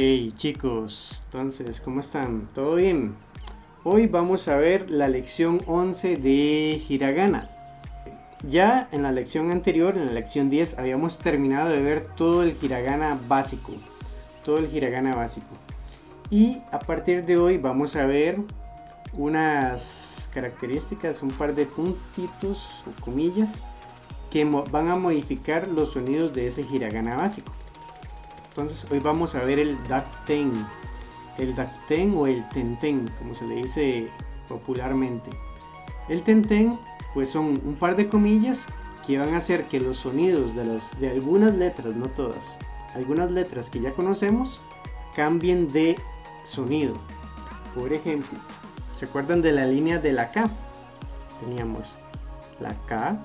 Ok, chicos, entonces, ¿cómo están? ¿Todo bien? Hoy vamos a ver la lección 11 de Hiragana. Ya en la lección anterior, en la lección 10, habíamos terminado de ver todo el Hiragana básico. Y a partir de hoy vamos a ver unas características, un par de puntitos o comillas que van a modificar los sonidos de ese Hiragana básico. Entonces hoy vamos a ver el dakten o el tenten, como se le dice popularmente. El tenten pues son un par de comillas que van a hacer que los sonidos de algunas letras, no todas, algunas letras que ya conocemos cambien de sonido. Por ejemplo, ¿se acuerdan de la línea de la K? Teníamos la K,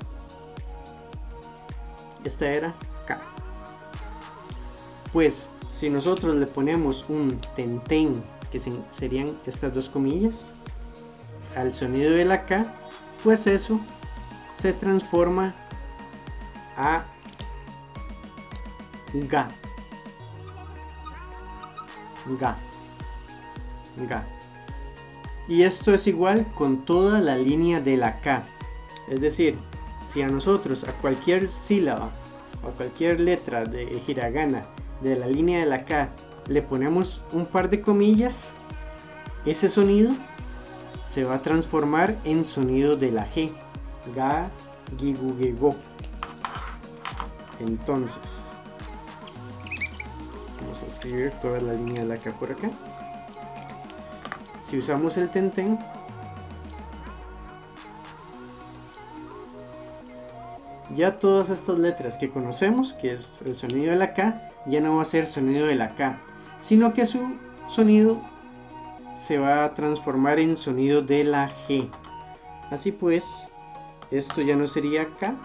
esta era K. Pues si nosotros le ponemos un tenten, que serían estas dos comillas, al sonido de la K, pues eso se transforma a ga. Ga. Ga. Y esto es igual con toda la línea de la K. Es decir, si a nosotros a cualquier sílaba o a cualquier letra de hiragana de la línea de la K le ponemos un par de comillas, ese sonido se va a transformar en sonido de la G. Ga, gi, gu, ge, go. Entonces vamos a escribir toda la línea de la K por acá. Si usamos el tenten, ya todas estas letras que conocemos, que es el sonido de la K, ya no va a ser sonido de la K, sino que su sonido se va a transformar en sonido de la G. Así pues, esto ya no sería K,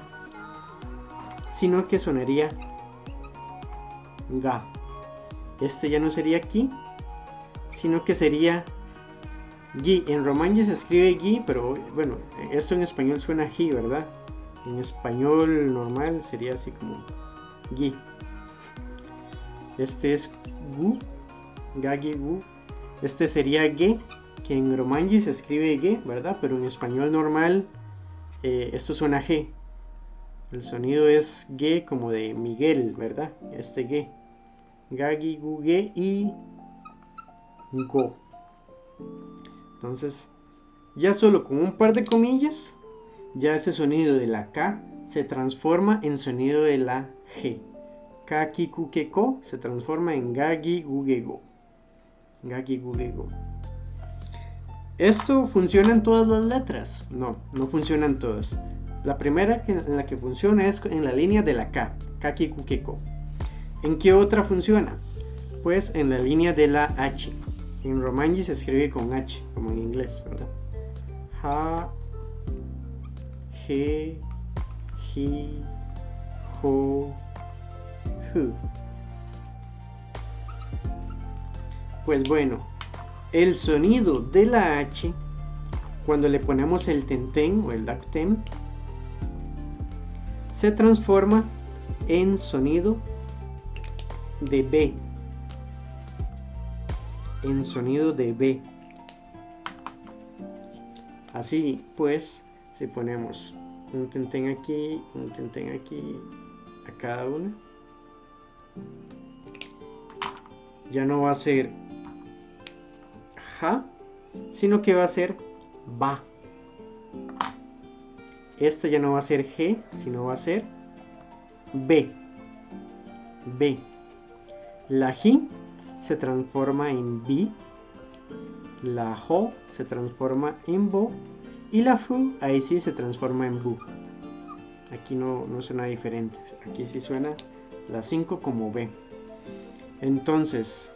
sino que sonaría ga. Este ya no sería ki, sino que sería gi. En romanji se escribe gi, pero bueno, esto en español suena ji, ¿verdad? En español normal sería así como gi. Este es gu, ga, gi, gu. Este sería ge, que en romanji se escribe ge, ¿verdad? Pero en español normal esto suena g. El sonido es ge, como de Miguel, ¿verdad? Este ge. Ga, gi, gu, ge y go. Entonces, ya solo con un par de comillas, ya ese sonido de la K se transforma en sonido de la G. Ka, ki, ku, ke, ko se transforma en ga, gi, gu, ge, go. Ga, gi, gu, ge, go. ¿Esto funciona en todas las letras? No, no funcionan todas. La primera en la que funciona es en la línea de la K. Ka, ki, ku, ke, ko. ¿En qué otra funciona? Pues en la línea de la H. En romanji se escribe con H, como en inglés, ¿verdad? Ha, he, hi, ho, hu. Pues bueno, el sonido de la H, cuando le ponemos el tenten o el dakten, se transforma en sonido de B. En sonido de B. Así pues, si ponemos un tenten aquí, a cada una, ya no va a ser ja, sino que va a ser ba. Esta ya no va a ser G, sino va a ser B. B. La Ji se transforma en Bi, la Ho se transforma en Bo y la Fu ahí sí se transforma en Bu. Aquí no suena diferente, aquí sí suena la 5 como B. Entonces,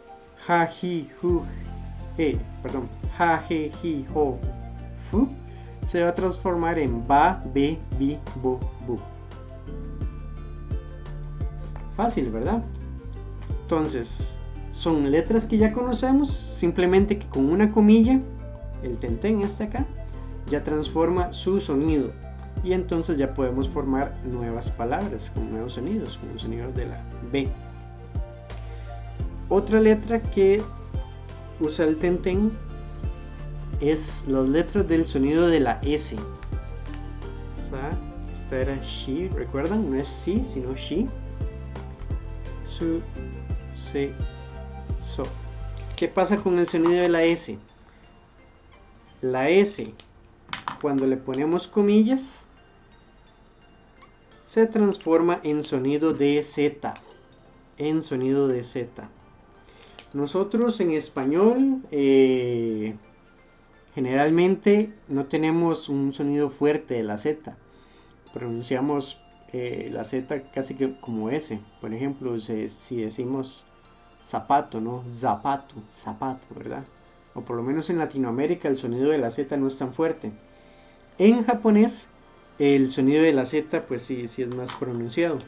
ha, hi, hu, he, perdón, ha, he, hi, ho, fu se va a transformar en ba, be, bi, bo, bu. Fácil, ¿verdad? Entonces, son letras que ya conocemos, simplemente que con una comilla, el tenten este acá, ya transforma su sonido. Y entonces ya podemos formar nuevas palabras con nuevos sonidos, con los sonidos de la B. Otra letra que usa el Tenten es las letras del sonido de la S. Esta era Shi, ¿recuerdan? No es Si, sino Shi. Su, Se, So. ¿Qué pasa con el sonido de la S? La S, cuando le ponemos comillas, se transforma en sonido de Z. En sonido de Z. Nosotros en español generalmente no tenemos un sonido fuerte de la Z. Pronunciamos la Z casi que como S. Por ejemplo, si decimos zapato, ¿no? Zapato, zapato, ¿verdad? O por lo menos en Latinoamérica el sonido de la Z no es tan fuerte. En japonés el sonido de la Z pues sí es más pronunciado.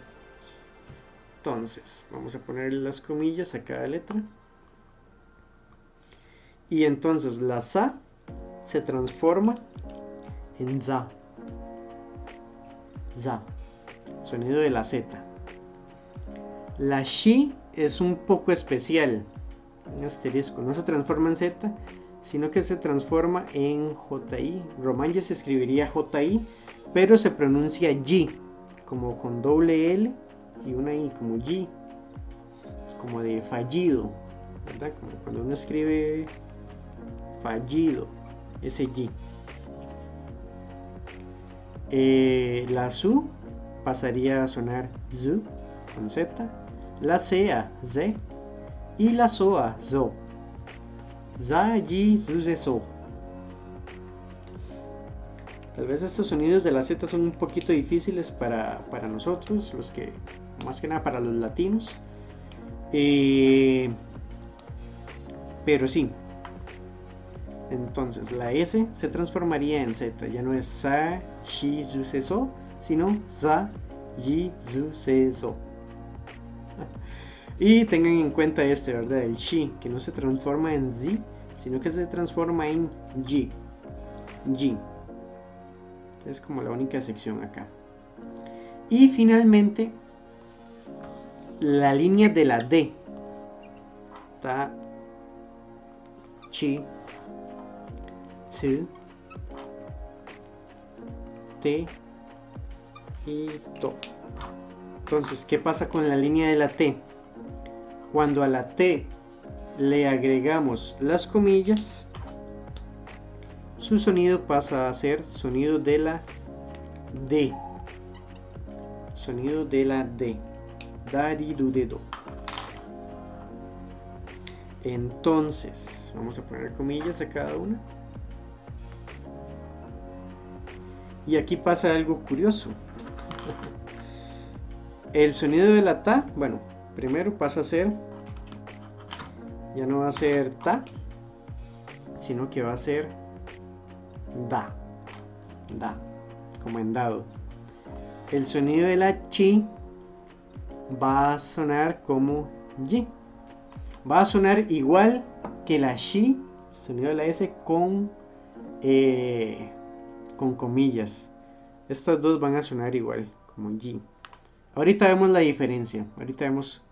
Entonces, vamos a ponerle las comillas a cada letra. Y entonces la sa se transforma en za. Za. Sonido de la Z. La shi es un poco especial. Un asterisco. No se transforma en Z, sino que se transforma en JI. Romagne se escribiría JI, pero se pronuncia Yi, como con doble L y una I, como Yi, como de fallido, ¿verdad? Como cuando uno escribe fallido, ese Y. La Su pasaría a sonar Z con Z, la C a Z y la So a Zo. Za, Yi, Zu, Ze, So. Tal vez estos sonidos de la Z son un poquito difíciles para nosotros, los que, más que nada para los latinos. Pero sí. Entonces la S se transformaría en Z. Ya no es Sa, Shi, Zu, Se, So, sino Za, Yi, Zu, Se, So. Y tengan en cuenta ¿verdad? El Shi, que no se transforma en Z, sino que se transforma en Yi. Yi. Es como la única sección acá. Y finalmente, la línea de la D. Ta, Chi, Tsu, Te y To. Entonces, ¿qué pasa con la línea de la T? Cuando a la T le agregamos las comillas, su sonido pasa a ser sonido de la D. Sonido de la D. Da, di, du, de, do. Entonces, vamos a poner comillas a cada una. Y aquí pasa algo curioso. El sonido de la ta, bueno, primero pasa a ser, ya no va a ser ta, sino que va a ser da, da, como en dado. El sonido de la chi va a sonar como yi. Va a sonar igual que la shi, sonido de la S con comillas. Estas dos van a sonar igual, como yi. Ahorita vemos la diferencia. Ahorita vemos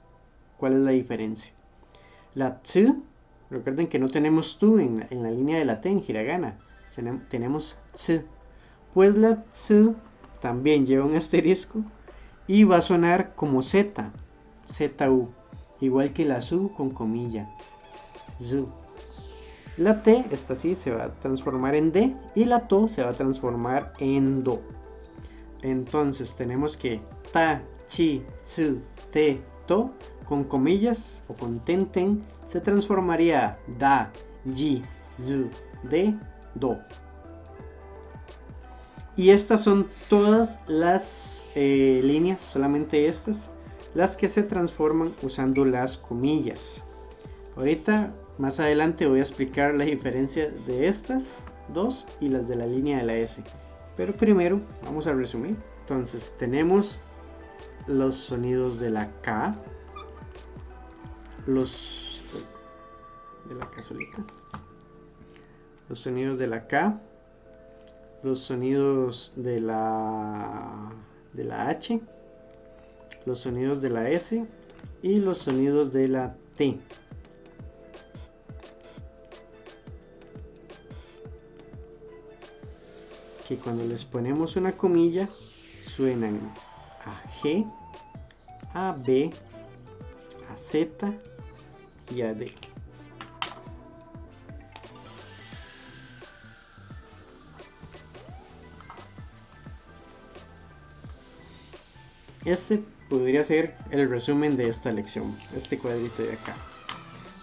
cuál es la diferencia. La tsu, recuerden que no tenemos tu en la línea de la T en hiragana. Tenemos tsu. Pues la tsu también lleva un asterisco y va a sonar como Z. ZU. Igual que la su con comilla. Zu. La T, esta sí, se va a transformar en D. Y la To se va a transformar en Do. Entonces tenemos que Ta, Chi, Tsu, Te, To, con comillas o con Tenten, se transformaría Da, Ji, Zu, De, Do. Y estas son todas las líneas, solamente estas, las que se transforman usando las comillas. Ahorita, más adelante, voy a explicar la diferencia de estas dos y las de la línea de la S. Pero primero, vamos a resumir. Entonces, tenemos los sonidos de la K, los de la K solita, los sonidos de la K, los sonidos de la H, los sonidos de la S y los sonidos de la T. Que cuando les ponemos una comilla suenan a G, a B, a Z y a D. Este podría ser el resumen de esta lección, este cuadrito de acá.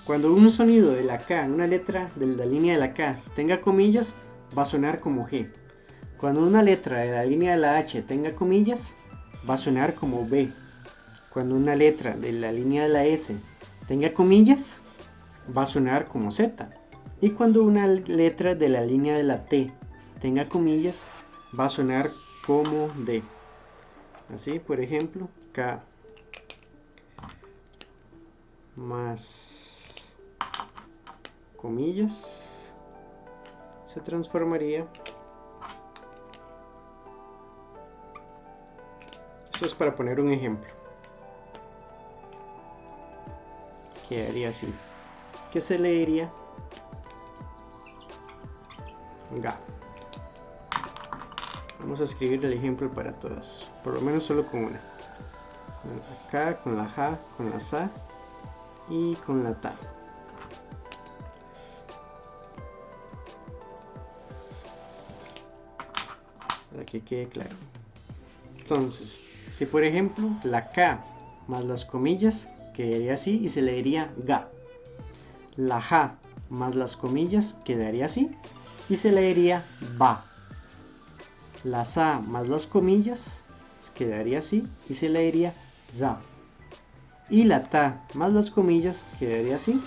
Cuando un sonido de la K, una letra de la línea de la K tenga comillas, va a sonar como G. Cuando una letra de la línea de la H tenga comillas, va a sonar como B. Cuando una letra de la línea de la S tenga comillas, va a sonar como Z. Y cuando una letra de la línea de la T tenga comillas, va a sonar como D. Así, por ejemplo, K más comillas se transformaría. Esto es para poner un ejemplo. Quedaría así. ¿Qué se leería? Ga. Vamos a escribir el ejemplo para todos, por lo menos solo con una. Acá, con la ja, con la sa y con la ta. Para que quede claro. Entonces, si por ejemplo la K más las comillas quedaría así y se leería ga. La ja más las comillas quedaría así y se leería ba. La sa más las comillas quedaría así y se leería za. Y la ta más las comillas quedaría así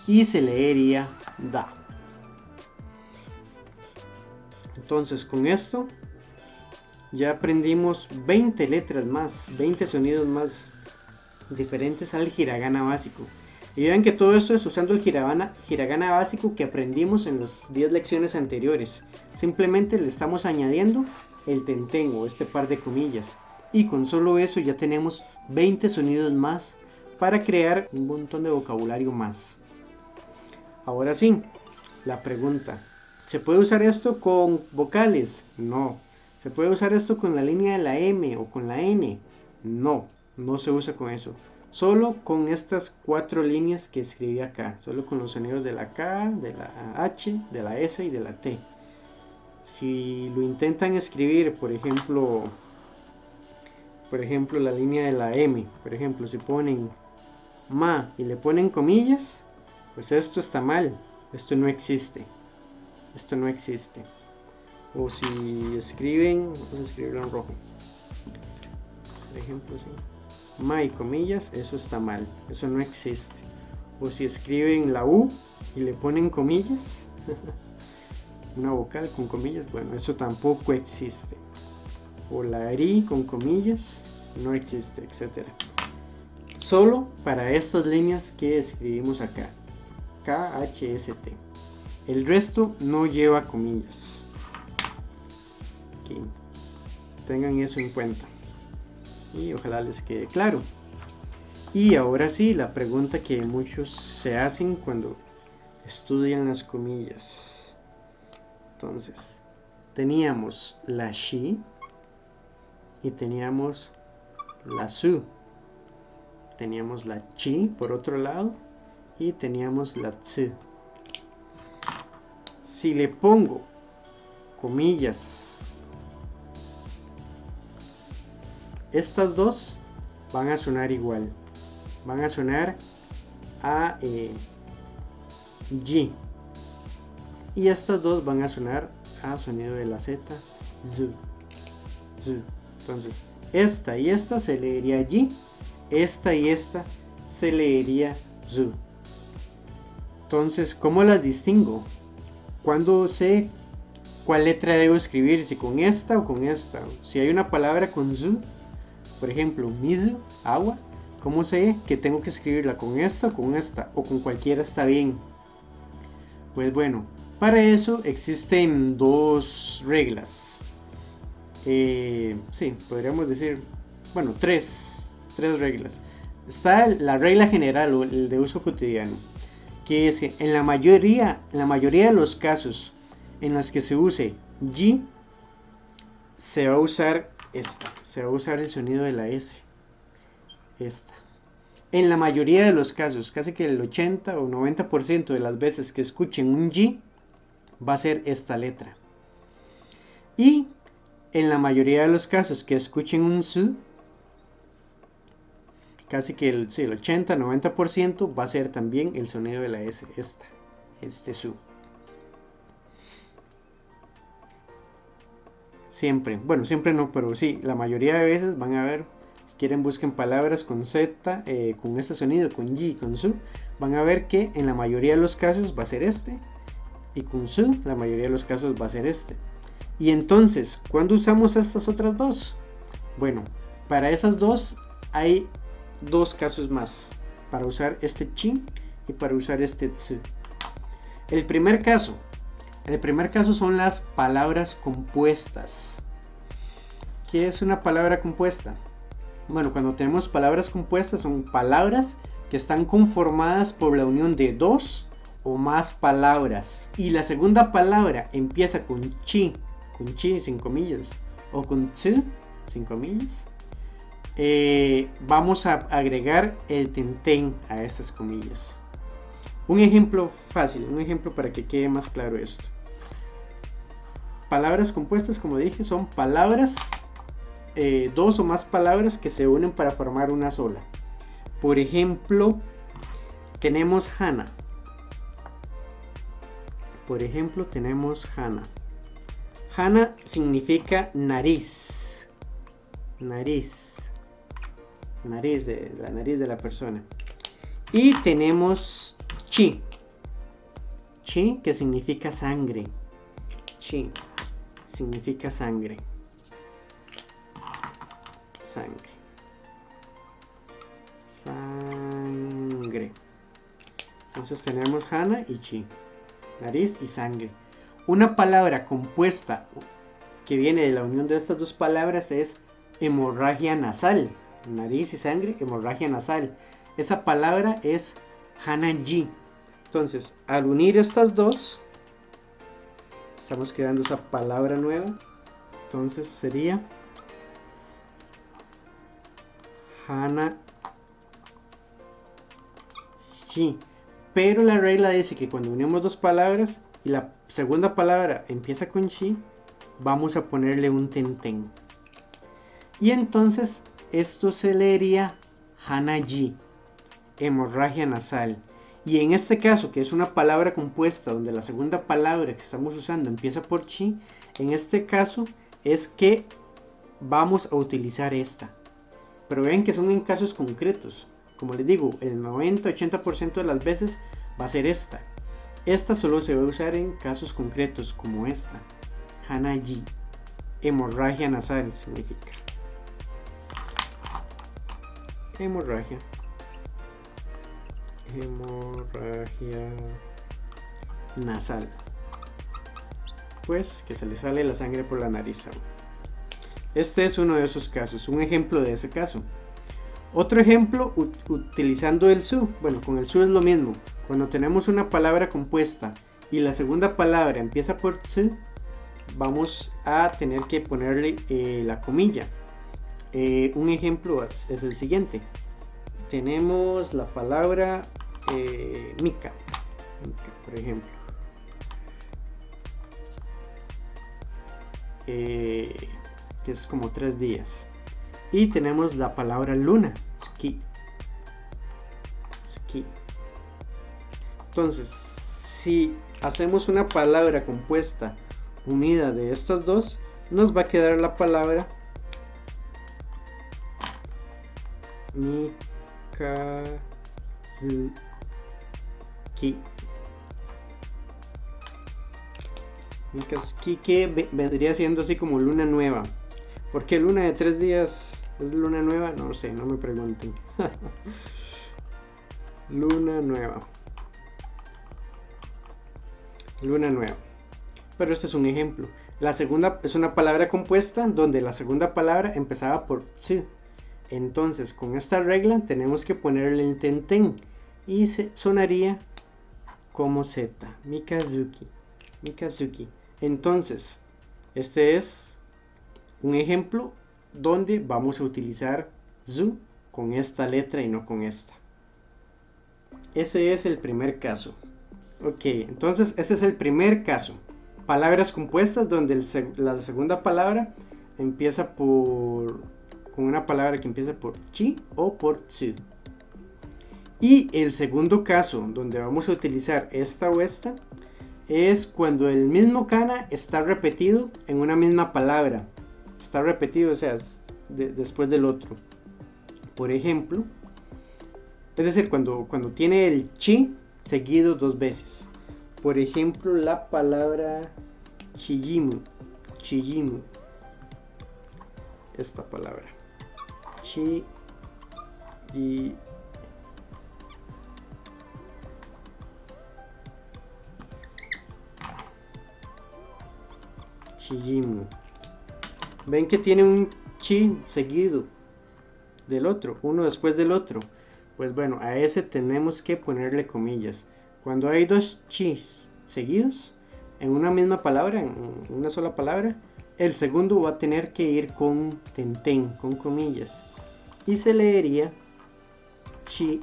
y se leería da. Entonces con esto ya aprendimos 20 letras más, 20 sonidos más diferentes al hiragana básico. Y vean que todo esto es usando el hiragana básico que aprendimos en las 10 lecciones anteriores. Simplemente le estamos añadiendo el tenten o este par de comillas. Y con solo eso ya tenemos 20 sonidos más para crear un montón de vocabulario más. Ahora sí, la pregunta. ¿Se puede usar esto con vocales? No. ¿Se puede usar esto con la línea de la M o con la N? No, no se usa con eso. Solo con estas 4 líneas que escribí acá. Solo con los sonidos de la K, de la H, de la S y de la T. Si lo intentan escribir, por ejemplo la línea de la M. Por ejemplo, si ponen ma y le ponen comillas, pues esto está mal. Esto no existe. Esto no existe. O si escriben, vamos a escribirlo en rojo. Por ejemplo, sí. Ma y comillas, eso está mal. Eso no existe. O si escriben la U y le ponen comillas, una vocal con comillas, bueno, eso tampoco existe. O la ri con comillas, no existe, etc. Solo para estas líneas que escribimos acá. K, H, S, T. El resto no lleva comillas. Okay. Tengan eso en cuenta. Y ojalá les quede claro. Y ahora sí, la pregunta que muchos se hacen cuando estudian las comillas. Entonces, teníamos la shi y teníamos la su. Teníamos la chi por otro lado y teníamos la tsu. Si le pongo comillas, estas dos van a sonar igual. Van a sonar a G. Y estas dos van a sonar a sonido de la Z, Z, Z. Entonces, esta y esta se leería G. Esta y esta se leería Z. Entonces, ¿cómo las distingo? ¿Cuándo sé cuál letra debo escribir? Si con esta o con esta. Si hay una palabra con Z, por ejemplo, mizu, agua, ¿cómo sé que tengo que escribirla con esta o con esta? O con cualquiera está bien. Pues bueno, para eso existen dos reglas. Sí, podríamos decir, bueno, tres reglas. está la regla general o el de uso cotidiano, que es que en la mayoría de los casos en los que se use G, se va a usar se va a usar el sonido de la S, esta. En la mayoría de los casos, casi que el 80 o 90% de las veces que escuchen un G, va a ser esta letra. Y en la mayoría de los casos que escuchen un S, casi que el 80-90% va a ser también el sonido de la S, este su. Siempre, bueno, siempre no, pero sí, la mayoría de veces van a ver, si quieren busquen palabras con Z, con este sonido, con G, con su, van a ver que en la mayoría de los casos va a ser este, y con su, la mayoría de los casos va a ser este. Y entonces, ¿cuándo usamos estas otras dos? Bueno, para esas dos hay dos casos más, para usar este chi y para usar este tsu. El primer caso son las palabras compuestas. ¿Qué es una palabra compuesta? Bueno, cuando tenemos palabras compuestas son palabras que están conformadas por la unión de dos o más palabras. Y la segunda palabra empieza con chi sin comillas, o con tsu sin comillas. Vamos a agregar el tenten a estas comillas. Un ejemplo fácil, un ejemplo para que quede más claro esto. Palabras compuestas, como dije, son palabras, dos o más palabras que se unen para formar una sola. Por ejemplo, tenemos Hana. Hana significa nariz. Nariz de la nariz de la persona. Y tenemos chi, que significa sangre. Chi significa sangre. Entonces tenemos Hana y chi, nariz y sangre. Una palabra compuesta que viene de la unión de estas dos palabras es hemorragia nasal. Nariz y sangre, hemorragia nasal. Esa palabra es Hana-ji. Entonces, al unir estas dos, estamos creando esa palabra nueva. Entonces sería Hana-ji. Pero la regla dice que cuando unimos dos palabras y la segunda palabra empieza con chi, vamos a ponerle un tenten. Y entonces esto se leería Hana-ji, hemorragia nasal. Y en este caso, que es una palabra compuesta donde la segunda palabra que estamos usando empieza por chi, en este caso es que vamos a utilizar esta. Pero ven que son en casos concretos. Como les digo, el 90-80% de las veces va a ser esta. Esta solo se va a usar en casos concretos como esta. Hana-ji, hemorragia nasal significa. Hemorragia nasal, pues que se le sale la sangre por la nariz. Este es uno de esos casos, un ejemplo de ese caso. Otro ejemplo utilizando el su. Bueno, con el su es lo mismo. Cuando tenemos una palabra compuesta y la segunda palabra empieza por su, vamos a tener que ponerle la comilla. Un ejemplo es el siguiente. Tenemos la palabra mica, por ejemplo. Que es como 3 días. Y tenemos la palabra luna, ski. Entonces, si hacemos una palabra compuesta unida de estas dos, nos va a quedar la palabra Mikazuki. Mikazuki, que vendría siendo así como luna nueva. ¿Por qué luna de 3 días es luna nueva? No sé, no me pregunten. Luna nueva. Pero este es un ejemplo. La segunda es una palabra compuesta donde la segunda palabra empezaba por tsu. Entonces, con esta regla tenemos que ponerle el tenten y sonaría como Z. Mikazuki. Mikazuki. Entonces, este es un ejemplo donde vamos a utilizar zu con esta letra y no con esta. Ese es el primer caso. Ok, entonces ese es el primer caso. Palabras compuestas donde la segunda palabra empieza con una palabra que empieza por chi o por tsu. Y el segundo caso donde vamos a utilizar esta o esta es cuando el mismo kana está repetido en una misma palabra. Está repetido, o sea, después del otro. Por ejemplo, es decir, cuando tiene el chi seguido dos veces. Por ejemplo, la palabra chijimu. Chijimu. Esta palabra. Chijimu. Ven que tiene un chi seguido del otro, uno después del otro. Pues bueno, a ese tenemos que ponerle comillas. Cuando hay dos chi seguidos en una misma palabra, en una sola palabra, el segundo va a tener que ir con tenten, con comillas. Y se leería chi,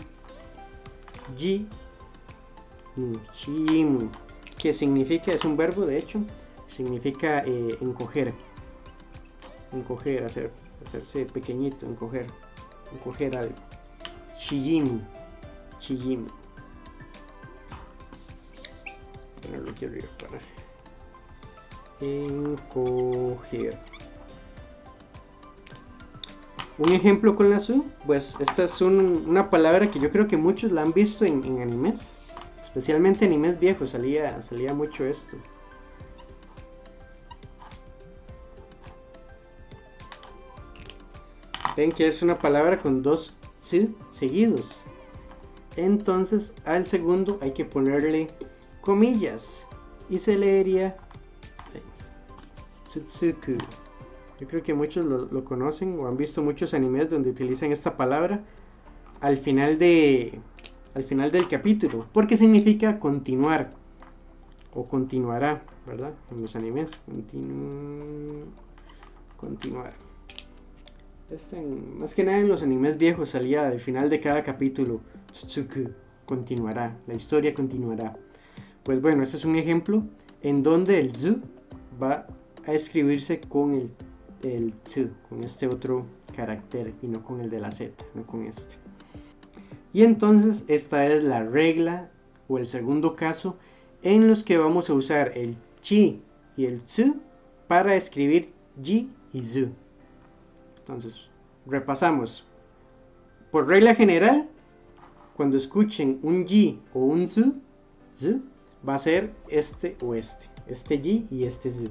ji, chimu, que significa, es un verbo de hecho, significa encoger, hacerse pequeñito, encoger algo. Chijimu. Ponerlo aquí arriba para encoger. Un ejemplo con la su, pues esta es una palabra que yo creo que muchos la han visto en animes, especialmente animes viejos, salía mucho esto. Ven que es una palabra con dos su seguidos. Entonces al segundo hay que ponerle comillas y se leería Tsutsuku. Yo creo que muchos lo conocen o han visto muchos animes donde utilizan esta palabra al final del capítulo, porque significa continuar o continuará, ¿verdad? En los animes, continuar. Más que nada en los animes viejos salía al final de cada capítulo Tsutsuku, continuará, la historia continuará. Pues bueno, este es un ejemplo en donde el zu va a escribirse con el tsu, con este otro carácter y no con el de la z, no con este. Y entonces esta es la regla o el segundo caso en los que vamos a usar el chi y el tsu para escribir ji y zu. Entonces, repasamos. Por regla general, cuando escuchen un ji o un zu, va a ser este o este ji y este zu.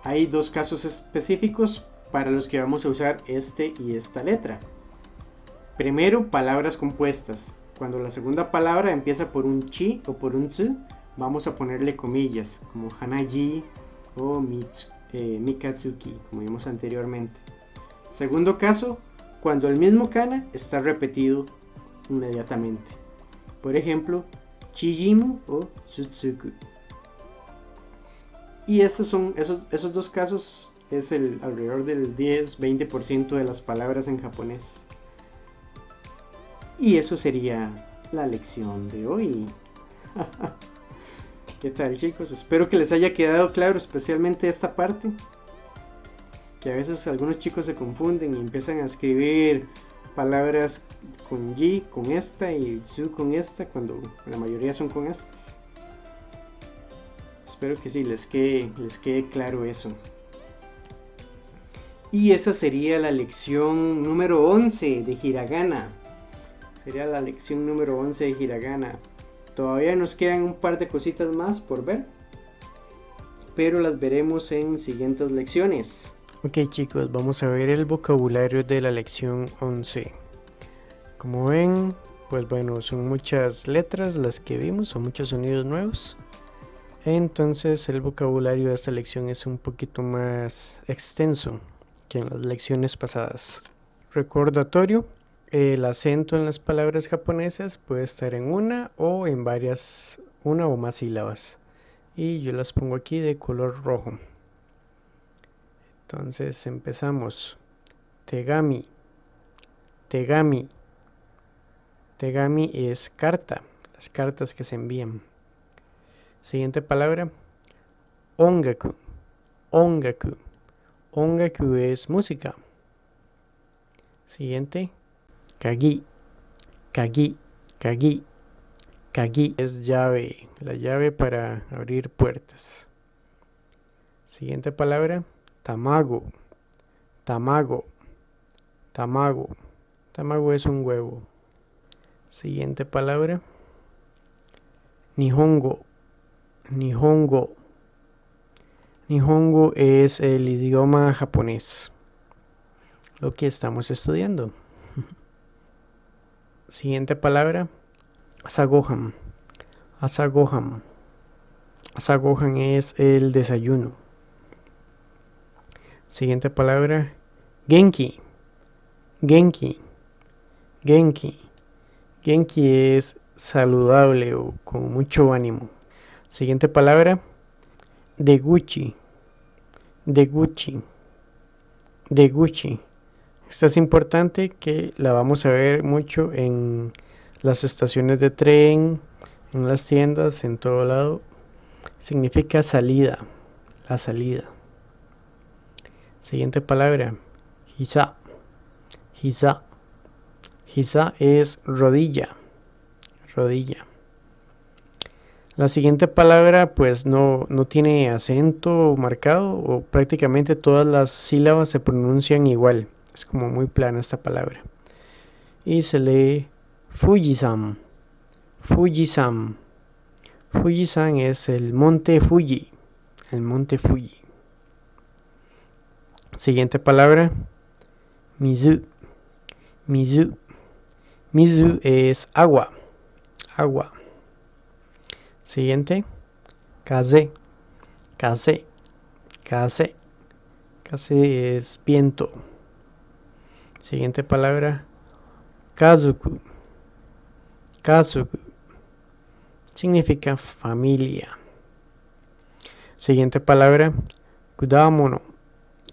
Hay dos casos específicos para los que vamos a usar este y esta letra. Primero, palabras compuestas. Cuando la segunda palabra empieza por un chi o por un tsu, vamos a ponerle comillas, como hanaji o mikatsuki, como vimos anteriormente. Segundo caso, cuando el mismo kana está repetido inmediatamente. Por ejemplo, chijimu o tsutsuku. Y esos dos casos es alrededor del 10-20% de las palabras en japonés. Y eso sería la lección de hoy. ¿Qué tal, chicos? Espero que les haya quedado claro, especialmente esta parte. Que a veces algunos chicos se confunden y empiezan a escribir palabras con ji con esta y tsu con esta, cuando la mayoría son con estas. Espero que sí les quede claro eso. Y esa sería la lección número 11 de hiragana. Sería la lección número 11 de hiragana. Todavía nos quedan un par de cositas más por ver, pero las veremos en siguientes lecciones. Ok, chicos, vamos a ver el vocabulario de la lección 11. Como ven, pues bueno, son muchas letras las que vimos, son muchos sonidos nuevos. Entonces el vocabulario de esta lección es un poquito más extenso que en las lecciones pasadas. Recordatorio, el acento en las palabras japonesas puede estar en una o en varias, una o más sílabas. Y yo las pongo aquí de color rojo. Entonces empezamos. Tegami. Tegami. Tegami es carta, las cartas que se envían. Siguiente palabra. Ongaku. Ongaku. Ongaku es música. Siguiente. Kagi. Kagi. Kagi. Kagi es llave, la llave para abrir puertas. Siguiente palabra. Tamago. Tamago. Tamago. Tamago es un huevo. Siguiente palabra. Nihongo. Nihongo. Nihongo es el idioma japonés, lo que estamos estudiando. Siguiente palabra. Asagohan. Asagohan. Asagohan es el desayuno. Siguiente palabra. Genki. Genki. Genki. Genki es saludable o con mucho ánimo. Siguiente palabra. Deguchi. Deguchi. Deguchi. Esta es importante, que la vamos a ver mucho en las estaciones de tren, en las tiendas, en todo lado. Significa salida, la salida. Siguiente palabra. Hisa. Hisa. Hisa es rodilla. Rodilla. La siguiente palabra pues no tiene acento marcado, o prácticamente todas las sílabas se pronuncian igual. Es como muy plana esta palabra. Y se lee Fujisan. Fujisan. Fujisan es el monte Fuji. El monte Fuji. Siguiente palabra. Mizu. Mizu. Mizu es agua. Agua. Siguiente. Kaze. Kaze. Kaze. Kaze es viento. Siguiente palabra. Kazuku. Kazuku. Significa familia. Siguiente palabra. Kudamono.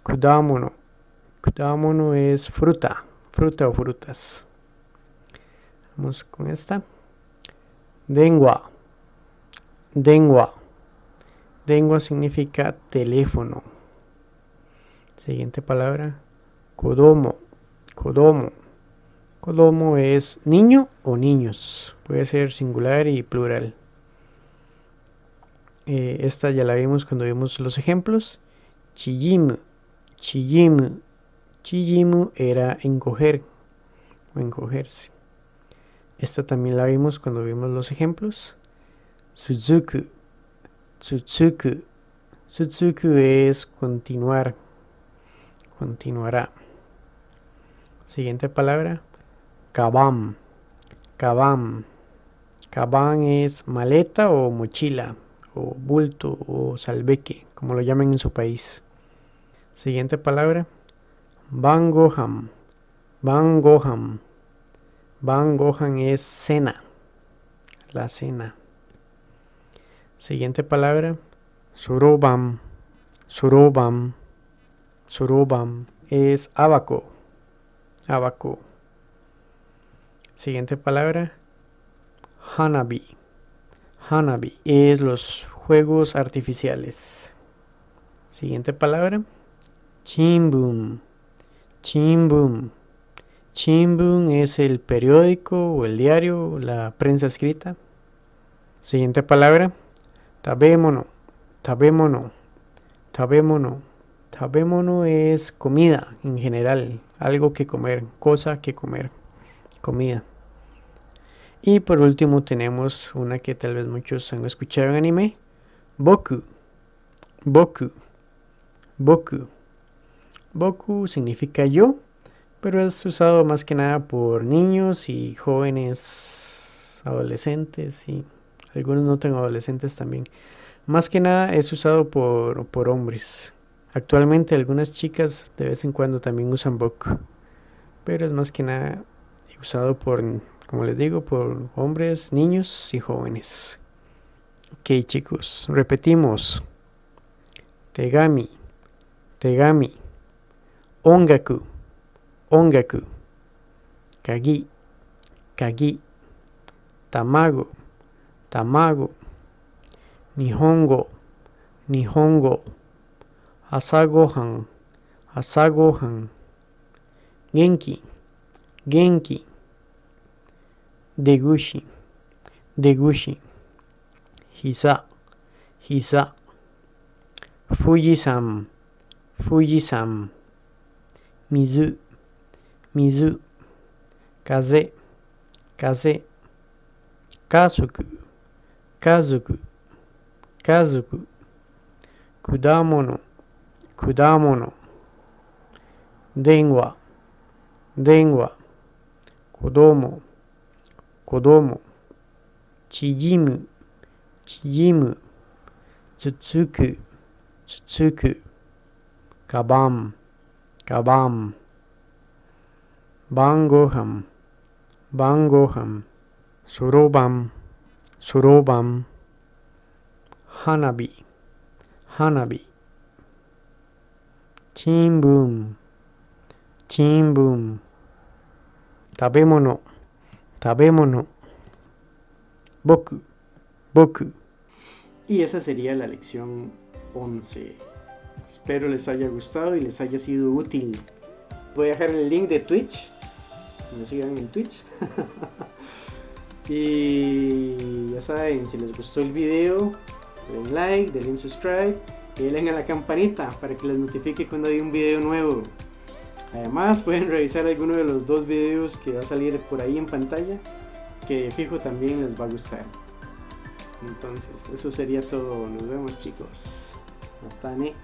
Kudamono. Kudamono es fruta. Fruta o frutas. Vamos con esta. Dengua. Dengua. Dengua significa teléfono. Siguiente palabra. Kodomo. Kodomo. Kodomo es niño o niños. Puede ser singular y plural. Esta ya la vimos cuando vimos los ejemplos. Chijimu. Chijimu. Chijimu era encoger o encogerse. Esta también la vimos cuando vimos los ejemplos. Suzuku. Tsutsuku. Tsutsuku es continuar. Continuará. Siguiente palabra. Kabam. Kabam. Kabam es maleta o mochila, o bulto o salveque, como lo llaman en su país. Siguiente palabra. Bangohan. Bangohan. Bangohan es cena. La cena. Siguiente palabra. Surobam. Surobam. Surobam es abaco. Abaco. Siguiente palabra. Hanabi. Hanabi es los juegos artificiales. Siguiente palabra. Chimbun. Chimbun. Chimbun es el periódico o el diario, la prensa escrita. Siguiente palabra. Tabemono. Tabemono. Tabemono. Tabemono es comida en general, algo que comer, cosa que comer, comida. Y por último tenemos una que tal vez muchos han escuchado en anime. Boku. Boku. Boku. Boku significa yo, pero es usado más que nada por niños y jóvenes, adolescentes, y algunos no tan adolescentes también. Más que nada es usado por hombres, Actualmente algunas chicas de vez en cuando también usan book, pero es más que nada usado por, como les digo, por hombres, niños y jóvenes. Ok, chicos, repetimos. Tegami, tegami. Ongaku, ongaku. Kagi, kagi. Tamago, tamago. Nihongo, nihongo. Asagohan, asagohan. Genki, genki. Degushi, degushi. Hiza, hiza. Fujisan, fujisan. Mizu, mizu. Kaze, kaze. Kazoku, kazoku, kazoku. Kudamono, kudamono. Denwa, denwa. Kodomo, kodomo. Chijimu, chijimu. Tsutsuku, tsutsuku. Kabam, kabam. Bangohan, bangohan. Sorobam, sorobam. Hanabi, hanabi. Chinbun, chinbun. Tabemono, tabemono. Boku, boku. Y esa sería la lección 11. Espero les haya gustado y les haya sido útil. Voy a dejar el link de Twitch. Me sigan en Twitch. Y ya saben, si les gustó el video, den like, denle subscribe y denle a la campanita para que les notifique cuando hay un video nuevo. Además pueden revisar alguno de los 2 videos que va a salir por ahí en pantalla, que fijo también les va a gustar. Entonces eso sería todo, nos vemos chicos, hasta ne.